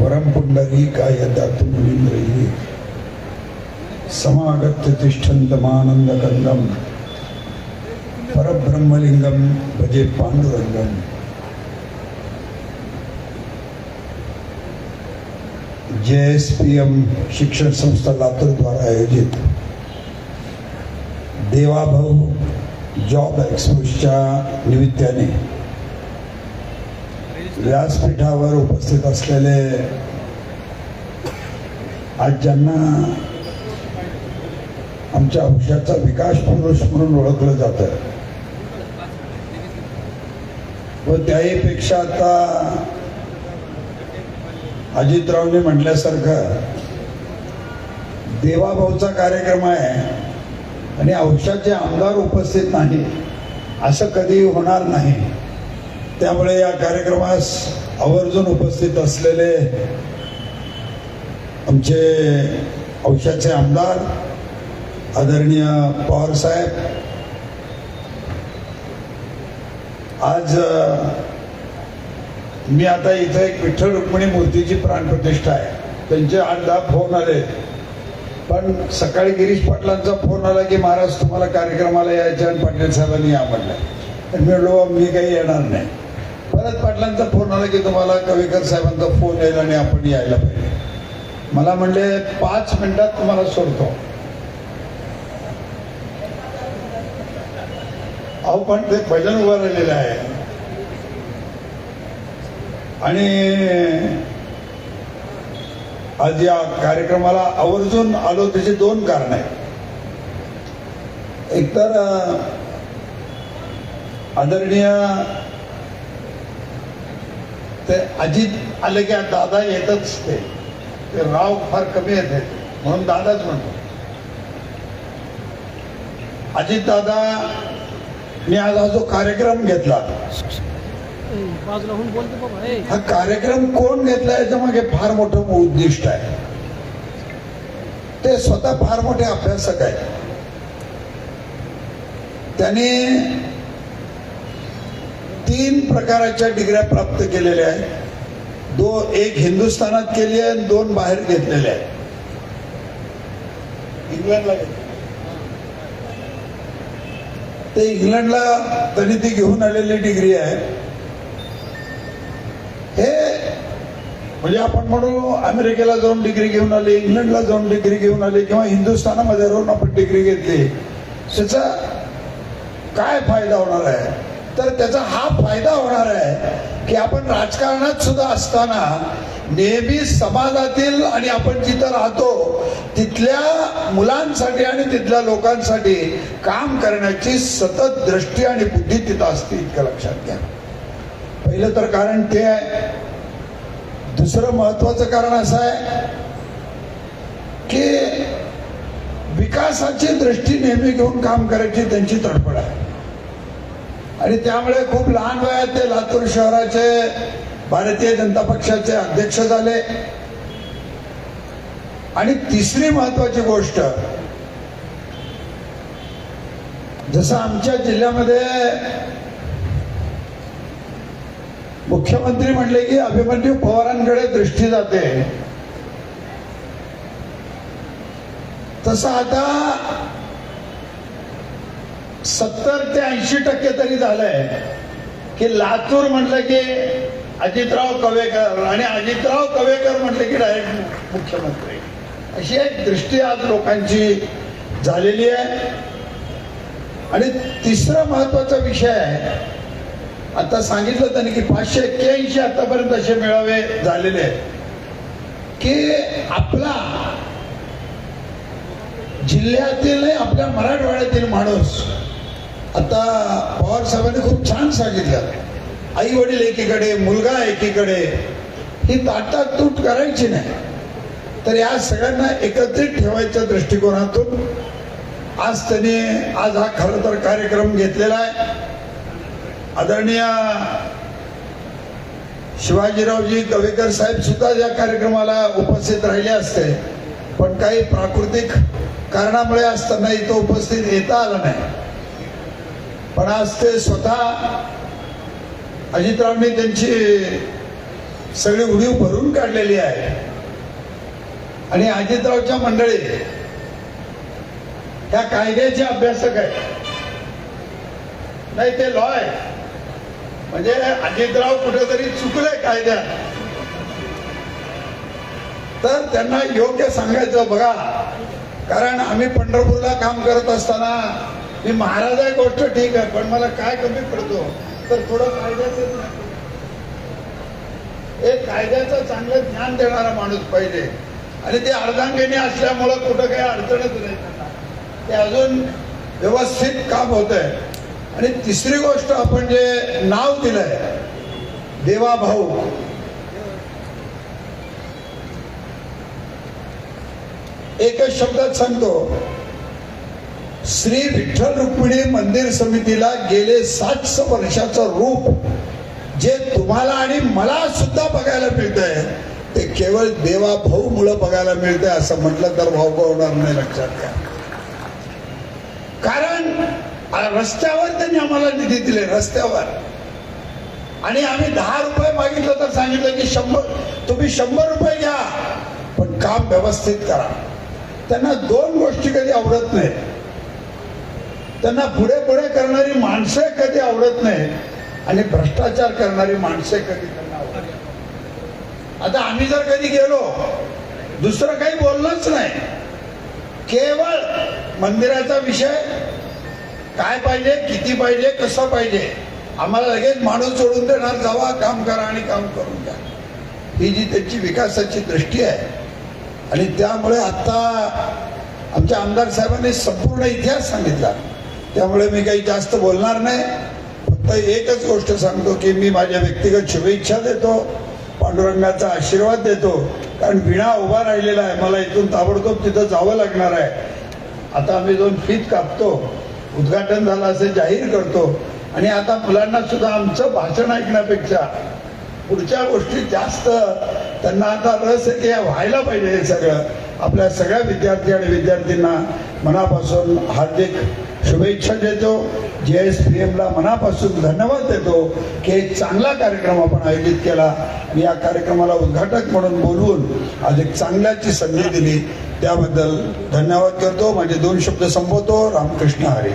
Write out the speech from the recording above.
वरम पुंडरीकाय दातुं मुनीन्द्रैः समागत्य तिष्ठन्तमानन्दकन्दं परब्रह्मलिंगं भजे पांडुरंगम। JSPM शिक्षण संस्था लातूर द्वारा आयोजित देवाभाऊ जॉब एक्सपोच्या निमित्ताने व्यासपीठावर उपस्थित असलेले आज ज्यांना आमच्या औषधाचा विकास पुरुष म्हणून ओळखलं जातं व त्याही पेक्षा आता अजितरावने म्हटल्यासारखं देवाभाऊचा कार्यक्रम आहे आणि औषधाचे आमदार उपस्थित नाही असं कधी होणार नाही। त्यामुळे या कार्यक्रमास आवर्जून उपस्थित असलेले आमचे औषधाचे आमदार आदरणीय पवार साहेब, आज मी आता इथं एक विठ्ठल रुक्मिणी मूर्तीची प्राणप्रतिष्ठा आहे, त्यांचे 8-10 फोन आले, पण सकाळी गिरीश पाटलांचा फोन आला की महाराज तुम्हाला कार्यक्रमाला यायचं आणि पाटील साहेबांनी या म्हणलं। मी म्हणलो मी काही येणार नाही। परत पाटलांचा फोन आला की तुम्हाला कवेकर साहेबांचा फोन येईल आणि आपण यायला पाहिजे। मला म्हणले 5 मिनिटात तुम्हाला सोडतो। अहो पण ते भजन उभं राहिलेलं आहे आणि आज या कार्यक्रमाला आवर्जून आलो त्याची 2 कारण आहेत। एक तर आदरणीय ते अजित आले की दादा येतच, ते राव फार कमी येते म्हणून दादाच म्हणतो। अजित दादा मी आज हा जो कार्यक्रम घेतला, हा कार्यक्रम कोण घेतला याच्या मागे फार मोठं उद्दिष्ट आहे। ते स्वतः फार मोठे अभ्यासक आहेत। त्यांनी 3 प्रकारच्या डिग्र्या प्राप्त केलेल्या आहेत। एक हिंदुस्थानात केली आहे आणि 2 बाहेर घेतलेल्या आहेत, इंग्लंडला घेतली। ते इंग्लंडला त्यांनी ती घेऊन आलेली डिग्री आहे। हे म्हणजे आपण म्हणू अमेरिकेला जाऊन डिग्री घेऊन आले, इंग्लंडला जाऊन डिग्री घेऊन आले किंवा हिंदुस्थानामध्ये राहून आपण डिग्री घेतली, त्याचा काय फायदा होणार आहे? तर त्याचा हा फायदा होणार आहे की आपण राजकारणात सुद्धा असताना नेहमी समाजातील आणि आपण जिथं राहतो तिथल्या मुलांसाठी आणि तिथल्या लोकांसाठी काम करण्याची सतत दृष्टी आणि बुद्धी तिथं असते, इतकं लक्षात घ्या। पहिलं तर कारण ते आहे। दुसरं महत्वाचं कारण असं आहे की विकासाची दृष्टी नेहमी घेऊन काम करायची त्यांची तडफड आहे आणि त्यामुळे खूप लहान वयात ते लातूर शहराचे भारतीय जनता पक्षाचे अध्यक्ष झाले। आणि तिसरी महत्वाची गोष्ट, जसं आमच्या जिल्ह्यामध्ये मुख्यमंत्री म्हणले की अभिमन्यू पवारांकडे दृष्टी जाते, तसं आता 70 ते 80% तरी झालंय की लातूर म्हटलं की अजितराव कवेकर आणि अजितराव कवेकर म्हटलं की डायरेक्ट मुख्यमंत्री, अशी एक दृष्टी आज लोकांची झालेली आहे। आणि तिसरा महत्वाचा विषय आहे, आता सांगितलं त्यांनी की 581 आतापर्यंत असे मेळावे झालेले आहेत की आपला जिल्ह्यातील आपल्या मराठवाड्यातील माणूस, आता पवार साहेबांनी खूप छान सांगितलं, आई वडील एकीकडे, मुलगा एकीकडे, ही ताटातूट करायची नाही, तर या सगळ्यांना एकत्रित ठेवायच्या दृष्टिकोनातून आज त्यांनी हा खरं तर कार्यक्रम घेतलेला आहे। आदरणीय शिवाजीरावजी कवेकर साहेब सुद्धा या कार्यक्रमाला उपस्थित राहिले असते, पण काही प्राकृतिक कारणामुळे आज त्यांना इथं उपस्थित येता आलं नाही। पण आज ते स्वतः अजितरावनी त्यांची सगळी उडीव भरून काढलेली आहे. आणि अजितरावच्या मंडळी ह्या कायद्याचे अभ्यासक आहेत, नाही ते लॉ आहे. म्हणजे अजितराव कुठेतरी चुकले कायद्यात, तर त्यांना योग्य सांगायचं. बघा, कारण आम्ही पंढरपूरला काम करत असताना मी महाराज आहे गोष्ट ठीक आहे, पण मला काय कमी पडतो तर थोडं कायद्याचं, एक कायद्याचं चांगलं ज्ञान देणारा माणूस पाहिजे. आणि ते अर्धांगिनी असल्यामुळं कुठं काही अडचणच नाही, ते अजून व्यवस्थित काम होत आहे. आणि तिसरी गोष्ट, आपण जे नाव दिलंय देवा भाऊ, एकच शब्दात सांगतो, श्री विठ्ठल रुक्मिणी मंदिर समितीला गेले 700 वर्षाचं रूप जे तुम्हाला आणि मला सुद्धा बघायला मिळतंय, ते केवळ देवा भाऊ मुळे बघायला मिळतंय असं म्हटलं तर भाऊ होणार नाही, लक्षात घ्या. कारण रस्त्यावर त्यांनी आम्हाला निधी दिले, रस्त्यावर. आणि आम्ही 10 रुपये मागितलं तर सांगितलं की तुम्ही 100 रुपये घ्या, पण काम व्यवस्थित करा. त्यांना 2 गोष्टी कधी आवडत नाहीत. त्यांना पुढे पुढे करणारी माणसं कधी आवडत नाहीत आणि भ्रष्टाचार करणारी माणसं कधी त्यांना आवडत नाही. आता आम्ही जर कधी गेलो, दुसरं काही बोलणंच नाही, केवळ मंदिराचा विषय, काय पाहिजे, किती पाहिजे, कसं पाहिजे, आम्हाला लगेच माणूस सोडून देणार, जावा काम करा आणि काम करून द्या. ही जी त्यांची विकासाची दृष्टी आहे. आणि त्यामुळे आता आमच्या आमदार साहेबांनी संपूर्ण इतिहास सांगितला, त्यामुळे मी काही जास्त बोलणार नाही. फक्त एकच गोष्ट सांगतो की मी माझ्या व्यक्तिगत शुभेच्छा देतो, पांडुरंगाचा आशीर्वाद देतो. कारण विणा उभा राहिलेला आहे, मला इथून ताबडतोब तिथं जावं लागणार आहे. आता आम्ही 2 फीत कापतो, उद्घाटन झालं असं जाहीर करतो. आणि आता मुलांना सुद्धा आमचं भाषण ऐकण्यापेक्षा पुढच्या गोष्टी जास्त त्यांना आता रस आहे की व्हायला पाहिजे. हे सगळं आपल्या सगळ्या विद्यार्थी आणि विद्यार्थ्यांना मनापासून हार्दिक शुभेच्छा देतो. JSPM ला मनापासून धन्यवाद देतो की एक चांगला कार्यक्रम आपण आयोजित केला आणि या कार्यक्रमाला उद्घाटक म्हणून बोलवून आज एक चांगल्याची संधी दिली, त्याबद्दल धन्यवाद करतो. माझे 2 शब्द संपवतो. रामकृष्ण हरी.